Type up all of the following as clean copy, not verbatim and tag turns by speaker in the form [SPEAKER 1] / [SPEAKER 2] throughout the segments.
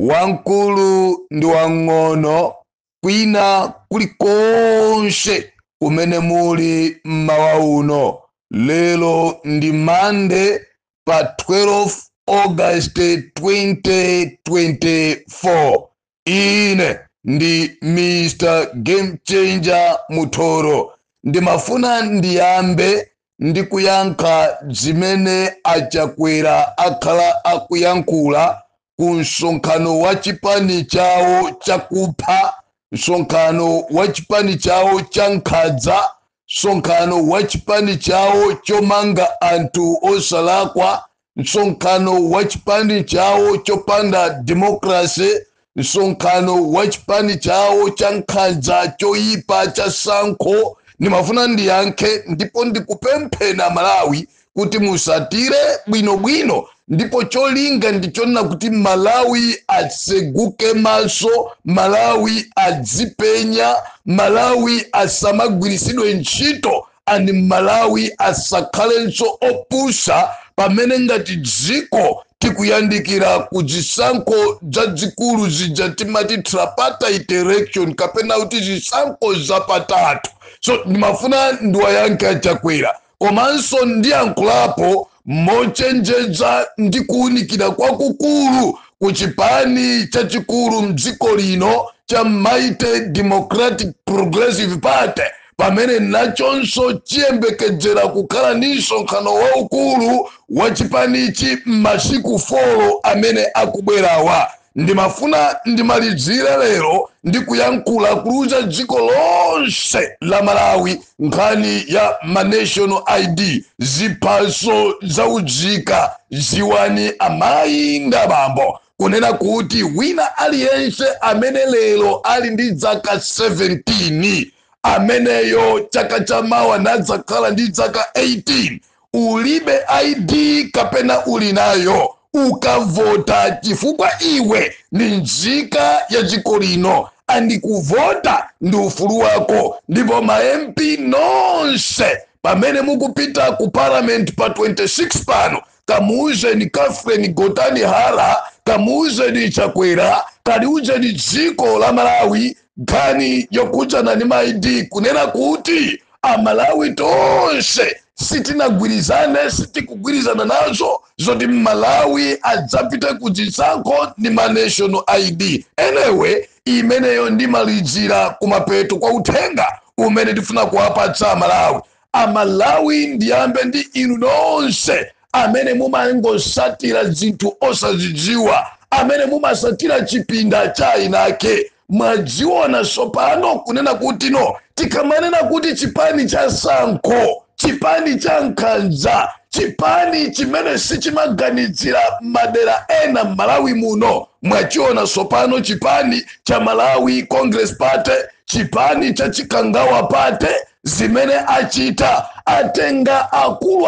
[SPEAKER 1] wankulu ndi wang'ono kwina kulikonse kumene muli mmawa uno. Lelo ndi Monday pa 12 August 2024. Ine ndi Mr. Game Changer Mutoro. Ndimafuna ndiyambe ndi kuyankha zimene achakwera akhala akuyankhula ku msonkhano wa chipani chawo chakupha, msonkhano wa chipani chawo chankhanza, msonkhano wa chipani chawo chomanga anthu osalakwa, msonkhano wa chipani chawo chopanda demokrasi, msonkhano wa chipani chawo chankhanza choyipa cha sankho. Ndimafuna ndiyankhe ndipo ndikupemphera Malawi kuti musatire bwinobwino, ndipo cholinga ndichona kuti Malawi atseguke maso, Malawi adzipenya, Malawi asamagwirisidwe ntchito, ani Malawi asakhalenso opusa pamene ngati dziko tikuyandikira ku zisankho zazikulu zija timati tripartite election kapena kuti zisankho zapatatu. So ndimafuna ndiwayankhe achakwera, komanso ndiyankhulapo mochenjeza ndi kuwunikira kwakukulu ku chipani chachikulu mdziko lino cha Mighty Democratic Progressive Party, pamene nachonso chiyembekezera kukhala ndi msonkhano waukulu wa chipanichi m'masiku 4 amene akubwerawa. Ndimafuna ndimalizire lero ndi kuyankhula kuluza dziko lonse la Malawi nkhani ya National ID, ziphaso zaujika, ziwani amayi ndi abambo, kunena kuti wina aliyense amene lero ali ndi zaka 17 ameneyo chaka chamawa nadzakhala ndi zaka 18, ulibe ID kapena uli nayo ukavota chifukwa iwe ni nzika ya dziko lino, andikuvota ndi ufulu wako. Ndipo ma MP nonse pamene mukupita ku parliament pa 26 pano, kamuuzeni Catherine Gotani Hara, kamuuzeni Chakwera, kaliuzeni dziko la Malawi nkhani yokuchana ndi ID, kunena kuti amalawi tonse sitinagwirizane, sitikugwirizana nazo zoti Malawi adzapita kuzisankho ni National ID. Anyway, imeneyo ndimalizira kumapeto kwa uthenga umene tifuna kuwapatsa Malawi. Amalawi ndiyambe ndi inu nonse amene mumangosatira zinthu osazidziwa, amene mumasatira chipinda cha inake. Mwadziona sopano kunena kuti no, tikamanena kuti chipani cha sankho, chipani cha nkhanza, chipani chimene sichimaganizira madera ena Malawi muno, mwachiona sopano chipani cha Malawi Congress Party, chipani cha Chikangawa Party, zimene achita atenga akulu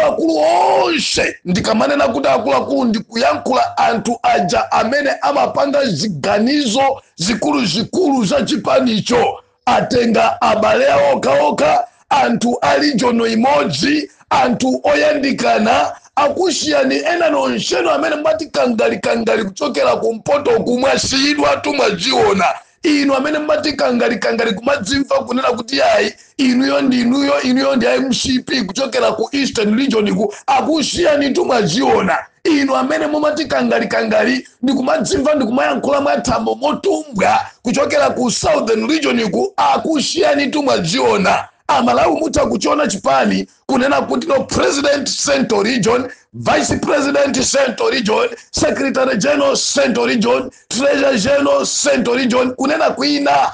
[SPEAKER 1] onse. Ndikamanena kuti akulu ndikuyankhula anthu aja amene amapanga ziganizo zikulu za chipanicho, atenga abale oka anthu ali njono imodzi, anthu oyandikana, akusiyani ena nonseno amene mbati kangali kuchokera kumpoto kumwasiyidwa tumwajiona. Inu amene mbati kangali kumadzimva kunena kuti yayi inuyo ndi MCP kuchokera ku Eastern Region ku, akusiyani tumwajiona. Inu amene mumati kangali ndikumadzimva ndikumayankhula mwathambo motumbwa kuchokera ku Southern Region ku, akusiyani tumwajiona. Amalawi mutakuchiona chipani kunena kuti no President Central Region, Vice President Central Region, Secretary General Central Region, Treasurer General Central Region, kunena kuina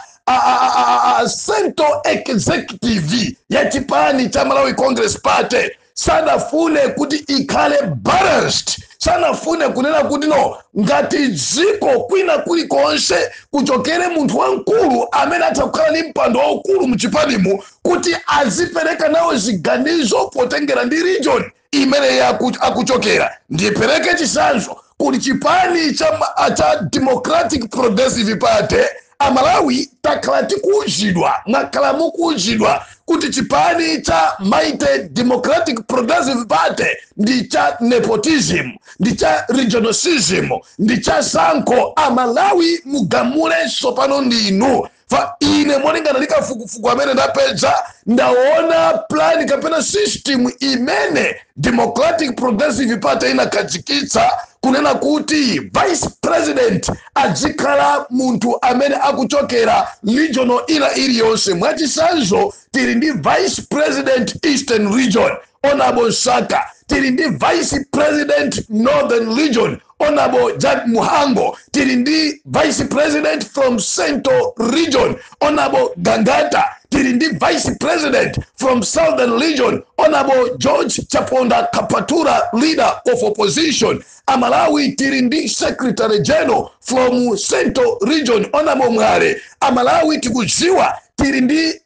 [SPEAKER 1] Central Executive ya chipani cha Malawi Congress Party. Sanafune kuti ikhale balanced, sanafune kunena kuti no ngati dziko kwina kulikonse kuchokere munthu wankulu amene atakhala ndi mpando waukulu mchipanimu kuti azipereka nawo ziganizo potengera ndi region imene akuchokera. Ndipereke chisanzo kuli chipani cha Democratic Progressive Party. Amalawi takhala tikuuzidwa, mwakhala mukuuzidwa kuti chipani cha Mighty Democratic Progressive Party ndi cha nepotism, ndi cha regionalism, ndi cha sanko. Amalawi mugamule sopano ndinu. Fa ine molingana likafukufuku amene ndapeza ndaona plan kapena system imene Democratic Progressive Party inakhazikitsa kunena kuti vice president adzikhala munthu amene akuchokera regional ina iliyonse. Mwachisanzo tili ndi vice president Eastern Region Honorable Saka, tili ndi vice president Northern Region Honorable Jack Muhango, tili ndi vice president from Central Region Honorable Gangata, tili ndi vice president from Southern Region Honorable George Chaponda Kapatura, leader of opposition. Amalawi tili ndi secretary general from Central Region Honorable Mwale. Amalawi tikudziwa tili ndi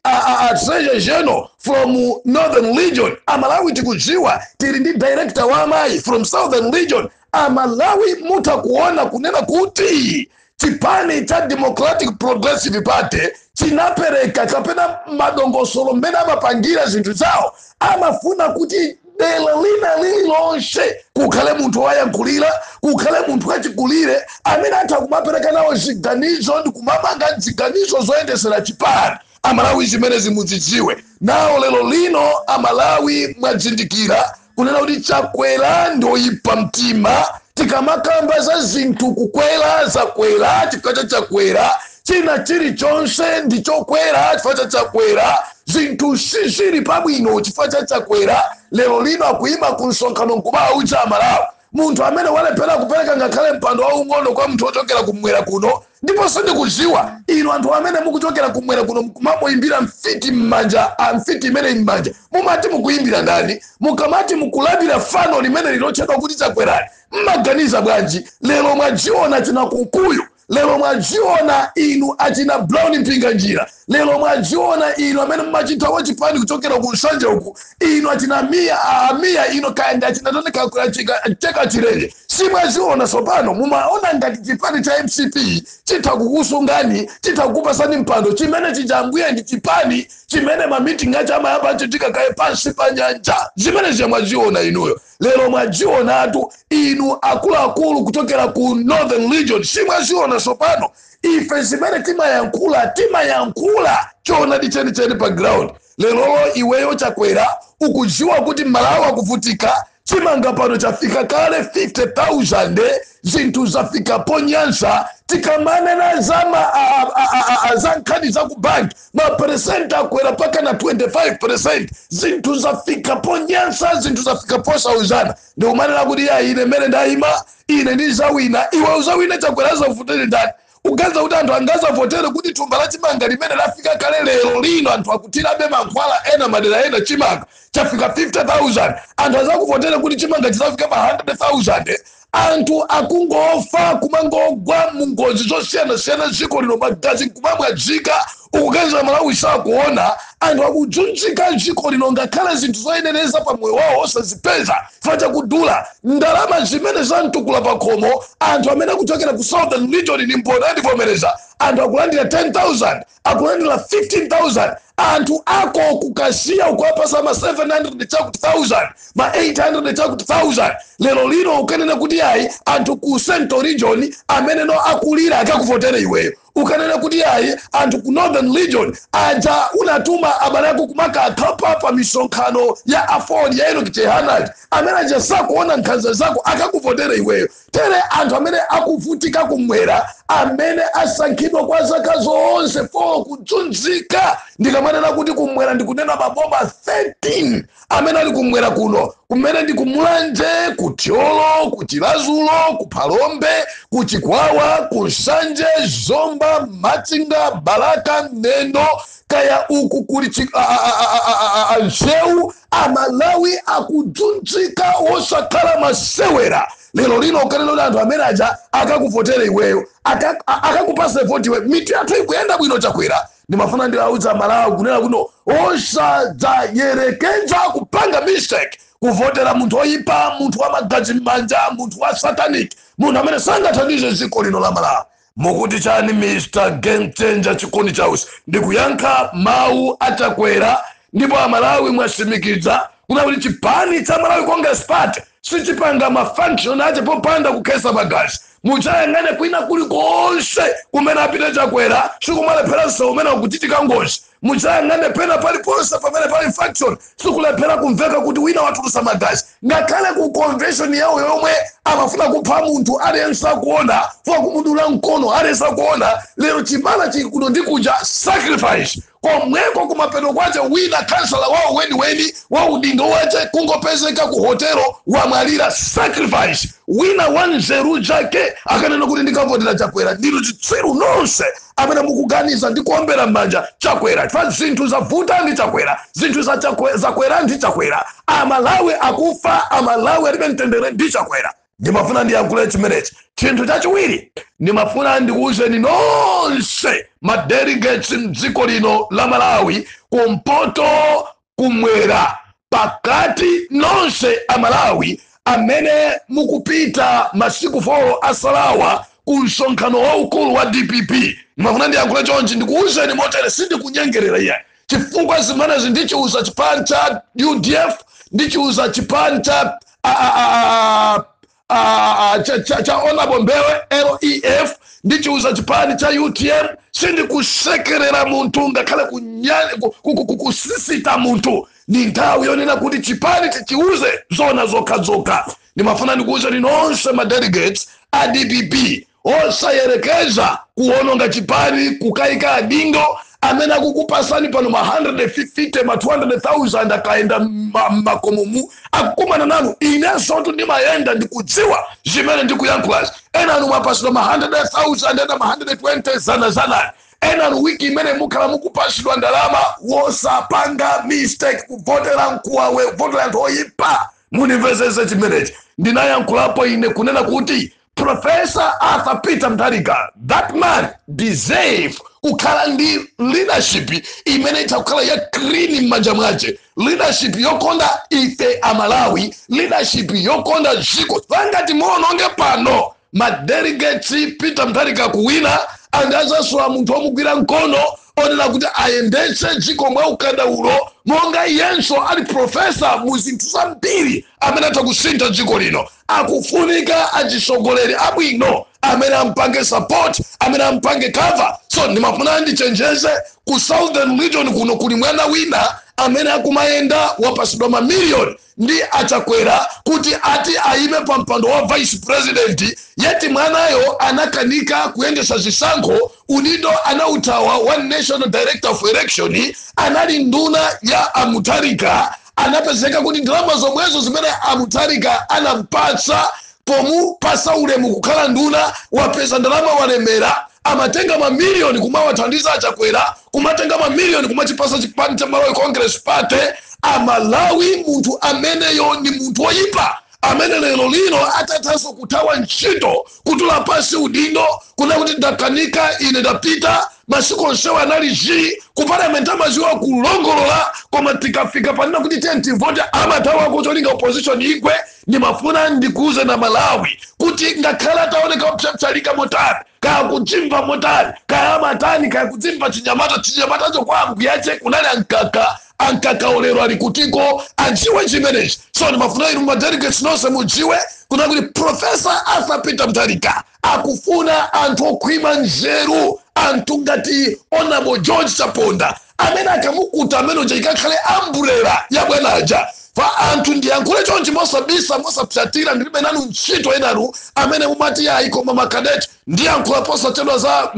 [SPEAKER 1] treasurer general from Northern Region. Amalawi tikudziwa tili ndi director wa amayi from Southern Region. Amalawi mutakuona kunena kuti chipani cha Democratic Progressive Party chinapereka kapena madongosolo mmene amapangira zinthu zawo. Amafuna kuti dela lina lililonse kukhale munthu wayankhulira, kukhale munthu wachikulire amene atha kumapereka nawo ziganizo ndi kumapanga ziganizo zoyendesera chipani. Amalawi zimene zimudzidziwe nawo. Lero lino Amalawi mwadzindikira kunena kuti chakwera ndoyipa mtima. Tikamakamba za zinthu kukwera zakwera chifukwa chakwera, china chilichonse ndichokwera chifukwa chakwera, zinthu sizili pabwino chifukwa chakwera. Lero lino akuyima ku msonkhano nkumawuza Amalawi munthu amene walephera kupereka ngakhale mpando waung'ono kwa munthu wochokera kumwera kuno. Ndipo sindikudziwa inu anthu amene mukuchokera kumwera kuno mukumamuyimbira mfiti m'manja, mfiti imene m'manja mumati mukuyimbira ndani? Mukamati mukulabira fano limene lilotchedwa kuti chakwerani, mmaganiza bwanji? Lero mwajiona china kunkuyu, lero mwajiona inu achina Brown mpinga njira, lero mwajiona inu amene mmachitawo chipani kuchokera ku Nsanje uku, inu achina Mia ino kaenda achina tone kakula cheka chireje. Si mwajiona sopano mumaona ngati chipani cha MCP chitakukusungani, chitakupasani mpando chimene chijambuye ndi chipani chimene meeting achama yapa chitika kae pansi pa nyanja. Zimene zimwajiona inuyo. Lero mwajiona atu inu akulu kuchokera ku Northern Region. Si mwajiona sopano ife zimene timayankhula chona dicheni pa ground. Lero iweyo chakwera ukujiwa kuti Malawi akuvutika. Chimanga pano chafika kale 50,000 zinthu zafika ponyansa. Tikamanena za nkhani za ku bank maperesenta akwera paka na 25%. Zinthu zafika ponyansa, zinthu zafika posauzana. Ndi umanena kuti ya ine mene ndayima ine ndizawina, iwe uzawina chakwera zavutere ndani. Uganza kuti anthu angaza votere kuti thumba la chimanga limene lafika kale lero lino anthu akutirabe mankhwala ena madera ena chimanga chafika 50,000. Anthu azakuvotere kuti chimanga chizafika pa 100,000. Anthu akungofa kumangogwa mungozi zosiyana dziko lino magazi kumamwajika. Ukugenza Malawi sakuona anthu akujunjika dziko lino ngakhale zinthu zoyenereza pa moyo wawo osazipeza facha kudula ndalama zimene zantukula pa khomo. Anthu amene akuchokera ku Southern Region ni mbona ndivomereza anthu akulandira 10,000, akulandira 15,000. Anthu ako kukasiya ukuwapasa ma 700 chakuti 1,000, ma 800 chakuti 1,000. Lero lino ukanena kuti ayi anthu ku Central Region amene no akulira akakuvotere iweyo. Ukanena kuti ayi anthu ku Northern Region aja unatuma abale yako kumaka akhapa pa misonkhano ya afford ya Enoch Chehanad amene aja sakuona nkhanza zako akakuvotere iweyo. Tere anthu amene akuvutika kumwera amene asankhidwa kwa zaka zonse for kudzunzika. Ndikamanena kuti kumwera ndikunena maboma 13 amene ali kumwera kuno, kumene ndi kumulanje, kutyolo, kuchilazulo, kuphalombe, kuchikwawa, kusanje, zomba, machinga, balaka, neno, kaya uku kuli Nsheu. Amalawi akudzunzika osakhala masewera. Lero lino ukanena anthu amene aja akakuvotere iweyo, akakupasa voti iwe, mitu yathu ikuyenda bwino chakwera. Ndimafuna ndiwauza Malawi kunena kuno osadzayerekeza kupanga mistake kuvotera munthu oyipa, munthu wa magazi m'manja, munthu wa satanic, munthu amene sangathandize dziko lino la Malawi. Mukuti chani Mr. Game Changer chikondi chausi? Ndikuyankha mawu achakwera ndipo amalawi mwasimikiza kuna kuti chipani cha Malawi Congress Party sichipanga mafunction ache popanda kukhesa magazi. Muchayangane kwina kulikonse kumene apite Chakwera sikumalepheranso umene ukuchitika ngozi. Muchayangane pena paliponse pamene pali faction sikulephera kumveka kuti wina watulusa magazi. Ngakhale ku convention yawo yomwe amafuna kupha munthu aliyense akuona funa kumudula mkono aliyense akuona, lero chibala chikuno ndikuja sacrifice komweko kumapeto kwache wina kansala wawo weni wa udindo wache kungopezeka ku hotelo wamwalira sacrifice. Wina wanzeru jake akanena kuti ndikavotera Chakwera. Ndilo chitsiru nonse amene mukuganiza ndikuombera m'manja Chakwera. Fa zinthu zavuta ndi Chakwera, zinthu za Chakwera ndi Chakwera. Amalawi akufa, amalawi alibe mtendere ndi Chakwera. Ndimafuna ndiyankhule chimenechi. Chinthu chachiwiri ndimafuna ndikuwuzeni nonse madelegates mdziko lino la Malawi kumpoto kumwera pakati nonse amalawi amene mukupita masiku 4 asalawa ku msonkhano waukulu wa DPP. Ndimafuna ndiyankhule chonchi ndikuwuzeni motere sindikunyengerera iye. Chifukwa zimenezi ndichiuza chipani cha UDF, ndichiuza chipani cha Honorable Mbewe LEF, ndichiuza chipani cha UTM. Sindikusekerera munthu ngakhale kusisita munthu. Ni nthawi yonena kuti chipani tichiuze zona zokha. Ndimafuna ndikuuze ni nonse madelegates a DPP osayerekeza kuononga chipani kukayika adindo amene akukupasani pano ma 150 ma 200,000 akaenda makomumu akukumana nanu. Inenso tu ndimayenda ndikudziwa zimene ndikuyankhulazi. Ena anu mwapasidwa ma 100,000 ena ma 120 zana. Ena anu wiki imene mukhala mukupasidwa ndalama wosapanga mistake kuvotera mkuwawe votera anthu oyipa. Munimvesese chimenechi. Ndinayankhulapo ine kunena kuti Professor Arthur Peter Mutharika, that man deserve kukhala ndi leadership imene itakukhala ya clean m'manja mwace, leadership yokonda ife amalawi, leadership yokonda dziko. Vangati muononge pano madelegates Peter Mutharika kuwina andazasula munthu omugwira mkono onena kuti ayendetse dziko mwa ukadaulo monga iyenso ali profesa mu zinthu zambiri amene atakusintha dziko lino. Akufunika achisogoleri abwino amene ampange support, amene ampange cover. So ndimafuna ndichenjeze ku Southern Region kuno kuli mwana wina amene akumayenda wapasidwa mamiliyoni ndi Chakwera kuti ati aime pa mpando wa vice president. Yeti mwanayo anakanika kuyendesa zisankho, unido anautawa one national director of election, anali nduna ya Mutharika. Anapezeka kuti ndalama zomwezo zimene Mutharika anampatsa pomupasa ulemu kukhala nduna, wapeza ndalama walemera. Amatenga mamiliyoni kumawathandiza Chakwera, kumatenga mamiliyoni kumachipasa chipani cha Malawi Congress Party. Amalawi munthu ameneyo ni munthu oyipa amene lero lino atathaso kuthawa ntchito kutula pasi udindo kuna kuti ndakanika ine ndapita masiku onsewa anali ku parliament amaziwa kulongolola koma tikafika panena kuti tenti vote amathawa kucholinga opposition igwe. Ndimafuna ndikuuze na Malawi kuti ngakhala ataoneka kupsapsalika motani kaya kuchimva motani kaya amatani kaya kuchimva chinyamatacho kwa ambuyache kunali ankaka olero ali kutiko ajiwe chimenechi. So ndimafuna inu madelegates nonse mujiwe kuna kuti Professor Arthur Peter Mutharika akufuna anthu okhwima nzeru, anthu ngati Honorable George Chaponda amene akamukuta amene ikakhala umbrella ya bwanaja. Fa anthu ndiyankhule chonchi mosabisa mosapsatira ndilibe nanu ntchito enanu amene mumati ya ikoma makadeti. Ndiyankhula posachedwa za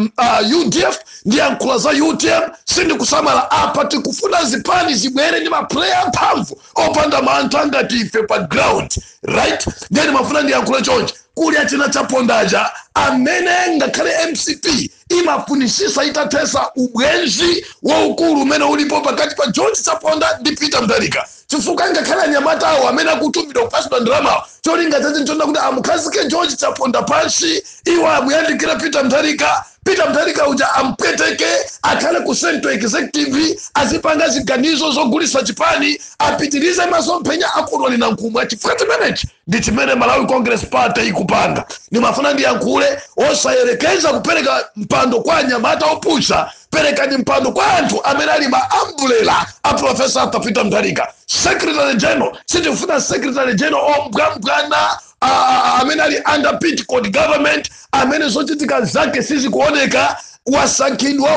[SPEAKER 1] UDF, ndiyankhula za UTM. Sindikusamala apa tikufuna zipani zibwere ndi maplayer mphamvu opanda mantha ngati ife pa ground, right? Then mafuna ndiyankhule chonchi kuli achina Chapondaja amene ngakhale MCP imafunisisa itathesa ubwenzi waukulu umene ulipo pakati pa George Chaponda ndi Peter Mutharika. Chifukwa ngakhale anyamata awo amene akutumidwa kupasidwa ndalama cholinga chache nchonda kuti amukhazike George Chaponda pansi, iwo amuyandikira Peter Mutharika. Peter Mutharika uja ampweteke akhale ku Central Executive azipanga ziganizo zogulisa chipani apitirize masomphenya akulwali na nkumwa. Chifukwa chimenechi ndi chimene Malawi Congress Party ikupanga. Ndimafuna ndiyankhule osayerekeza kupereka mpando kwa anyamata opusha perekani mpando kwa anthu amene ali ma umbrella a Professor Arthur Peter Mutharika. Secretary General, sitifuna Secretary General ombwambwana amene ali under Pentecost government, amene zochitika zake sisi kuoneka, wasankhidwa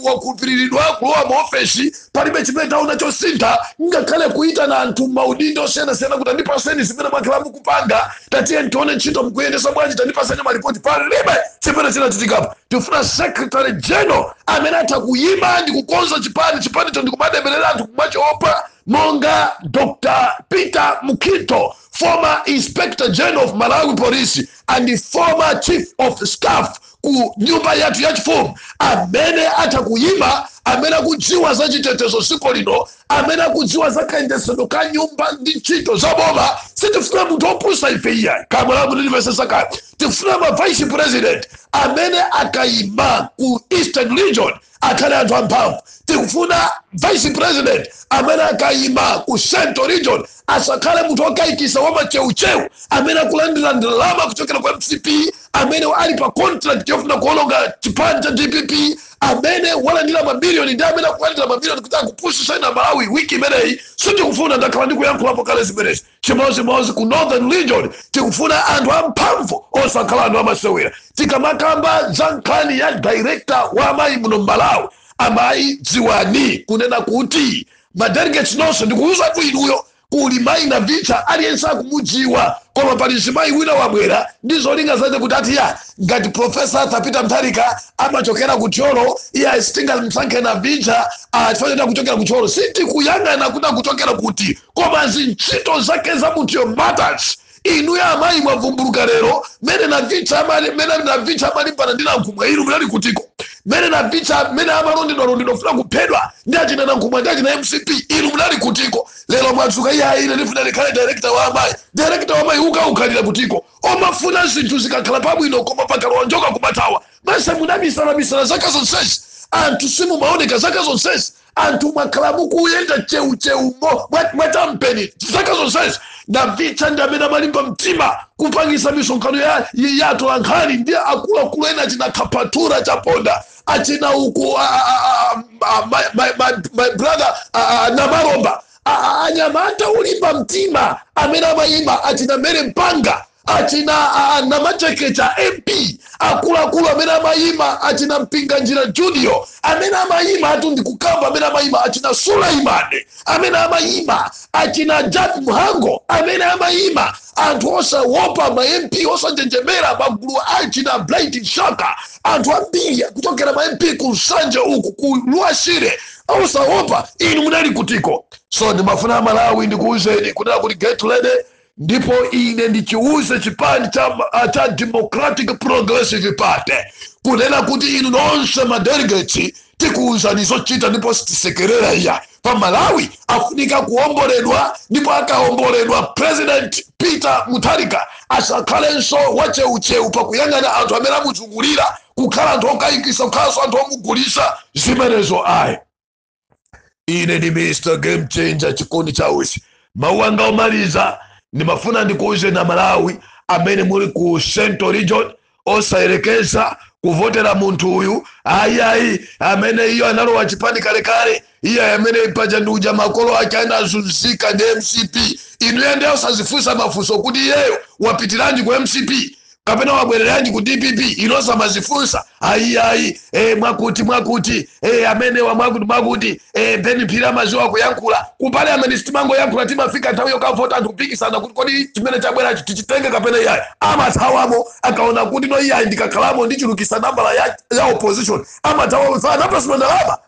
[SPEAKER 1] wakhulupiriridwa kulowa maofesi palibe chimene taona chosintha, ngakhale kuita na anthu maudindo osiyanasiyana kuti andipaseni zimene mwakhala mukupanga, tatiye ntione ntchito mukuyendesa bwanji, tandipaseni malipoti palibe chimene chinachitikapo. Tifuna Secretary General amene atha kuyima ndi kukonza chipani ndikumadeberera anthu kumachiopa, monga Dr. Peter Mukito, former Inspector General of Malawi Police and the former Chief of Staff ku nyumba yathu yachifumu, amene atakuyima, amene akudziwa za chitetezo siku lino, amene akudziwa za kayendesedwe ka nyumba ndi ntchito za boma. Sitifuna munthu opusa ife iya kamalamu ndilivesesa kale. Tifuna ma Vice President amene akayima ku Eastern Region akhale anthu amphamvu. Tikufuna Vice President amene akayima ku Central Region asakhale munthu okayikisa wamacheucheu, amene akulandira ndalama kuchokera kwa MCP, amene ali pa contract yofuna kuononga chipani cha DPP, amene walandira mabilioni ndi amene akulandira mabilioni kuti akupusisa ina Malawi wiki imeneyi. Sitikufuna, ndakhala ndikuyankhulapo kale zimenezi, chimozimozi ku Northern Region tikufuna anthu amphamvu osakhala anthu amasewera. Tikamakamba za nkhani ya director wa amayi muno Malawi, amayi Dziwani, kunena kuti madelegates nonse ndikuuza inuyo kuli mayi na vicha aliyense akumudziwa, koma pali zimayi wina wabwera ndizolinga zake kuti ati ya ngati Professor Arthur Peter Mutharika amachokera ku Cholo, iye asitinga msankhe na vicha achifanya kuchokera ku Cholo. Sitikuyang'ana kuti akuchokera kuti, koma zintchito zake za munthu matters. Inu ya amayi mwavumbuluka lero mene na vicha amalimbana ndi nankhumwa inu mulali kutiko, mene na vicha mene amalondedwa funa kuphedwa ndi achina nankhumwa ndi achina MCP inu mulali kutiko. Lero mwatsuka iya ine ndifuna likhale director wa amayi ukhalira kutiko. Omafuna zinthu zikakhala pabwino koma pakalowa njoka kumatawa. Mase munabisala zaka zonsezi, anthu simumaoneka zaka zonsezi, anthu mwakhala mukuyenda cheumo mwatampeni zaka zonsezi. Na vicha ndi amene amalimba mtima kupangisa misonkhano ya atolankhani ndi akuluakulu ena achina Kapatura Chaponda, achina uku my brother Namaromba, anyamata ulimba mtima amene amayima, achina Mere Mpanga, achina Namachekecha MP, akuluakulu amene amayima, achina Mpinga Njira Junior amene amayima, atu ndikukamba amene amayima, achina Sulaimane amene amayima, achina Jack Muhango amene amayima, anthu osawopa ma MP osanjenjemera magulu achina Blight Shaka, anthu ambiri kuchokera ma MP ku Nsanje uku ku Luashire osawopa. Inu munali kutiko. So ndimafuna Malawi ndikuuzeni kunena kuti get ready, ndipo ine ndichiuze chipani cha Democratic Progressive Party kunena kuti inu nonse madelegates tikuuzani zochita ndipo sitisekerera iya. Pa Malawi afunika kuomboledwa, ndipo akaomboledwa President Peter Mutharika asakhalenso wacheucheu pakuyang'ana anthu amene amuzungulira, kukhala anthu okayikisa, kukhalanso anthu omugulisa zimenezo ayi. Ine ndi Mr. Game Changer chikondi chausi. Mawu anga omaliza ndimafuna ndikuuze na Malawi amene muli ku Central Region osayerekeza kuvotera munthu uyu ayi amene iyo analowa chipani kale iya amene ipaja nduja makolo ake anazunzika ndi MCP. Inu yende osazifunsa mafunso kuti iyeyo wapitiranji ku MCP kapena wabwereranji ku DPP, inosa mazifunsa ayi mwakuti amene wa mwakuti Beni Phiri maziwa kuyankula kupale amene sitimango yankula timafika nthawi yokavota anthu kupikisana kuti kodi chimene chabwera tichitenge kapena iyayi amathawamo, akaona kuti no iyayi ndikakhalamo ndichulukisa nambala ya opposition amathawa fana pasima ndalama.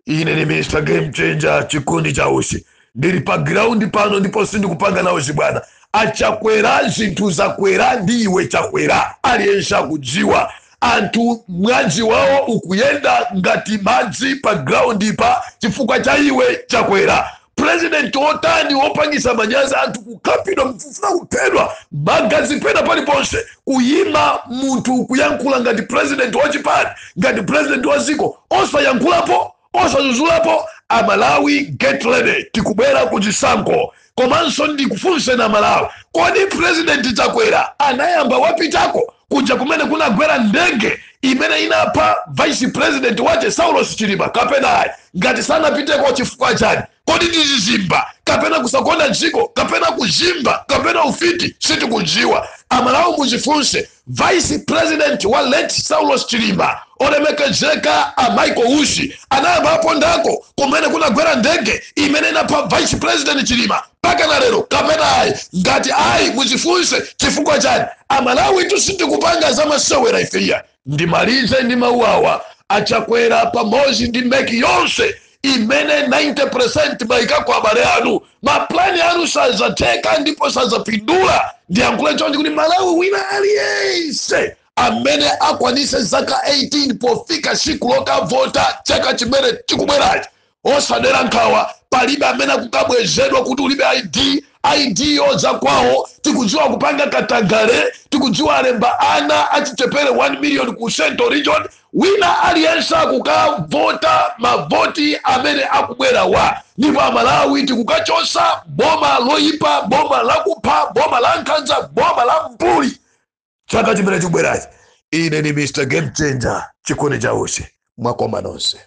[SPEAKER 1] Ine ni Mr. Game Changer chikondi chausi, ndili pa ground pano ndipo sindikupanga nawo zibwana. Achakwera zinthu zakwera ndiwe chakwera aliyense akudziwa. Anthu mwazi wawo ukuyenda ngati madzi pa ground pa chifukwa cha iwe chakwera. President otani opangisa manyazi anthu kukapidwa mfufuna kuphedwa magazi pena paliponse, kuyima munthu kuyankula ngati president wa chipani, ngati president wa ziko, osayankhulapo osazuzulapo. Amalawi get ready, tikubwera kuchisankho. Komanso ndikufunse na Malawi, kodi President Chakwera anayamba wapitako kuja kumene kunagwera ndege imene inapha vice president wache Saulos Chilima kapena ngati sanapiteko chifukwa chani? Kodi ndizimba kapena kusakonda dziko kapena kuzimba kapena ufiti sitikudziwa. Amalawi muzifunse vice president wa late Saulos Chilima olemekezeka a Michael Ushi anayambapo ndako kumene kunagwera ndege imene inapha vice president Chilima mpaka na lero kapena ngati muzifunse chifukwa chani? Amalawi tusindikupanga za masewera ifeya. Ndimalize ndi mauawa achakwera pamodzi ndi mbeki yonse imene 90% maika kwa abale anu. Maplani anu sazateka ndipo sazapindula. Ndiyankhule chonchi kuti Malawi wina aliyense amene akwanise zaka 18 pofika siku lokavota chaka chimene chikubwerachi osadera nkhawa. Palibe amene akukabwezedwa kuti ulibe ID yoza kwawo. Tikudziwa kupanga katangale, tikudziwa alemba ana achichepere 1 million ku Central Region. Wina aliyense akukavota mavoti amene akubwera wa. Ndipo Amalawi tikukachosa boma loyipa, boma lakupha, boma la nkhanza, boma la mbuli chaka chimene chikubwerachi. Ine ni Mr. Game Changer, chikone cha Ushi. Mwakoma nonse.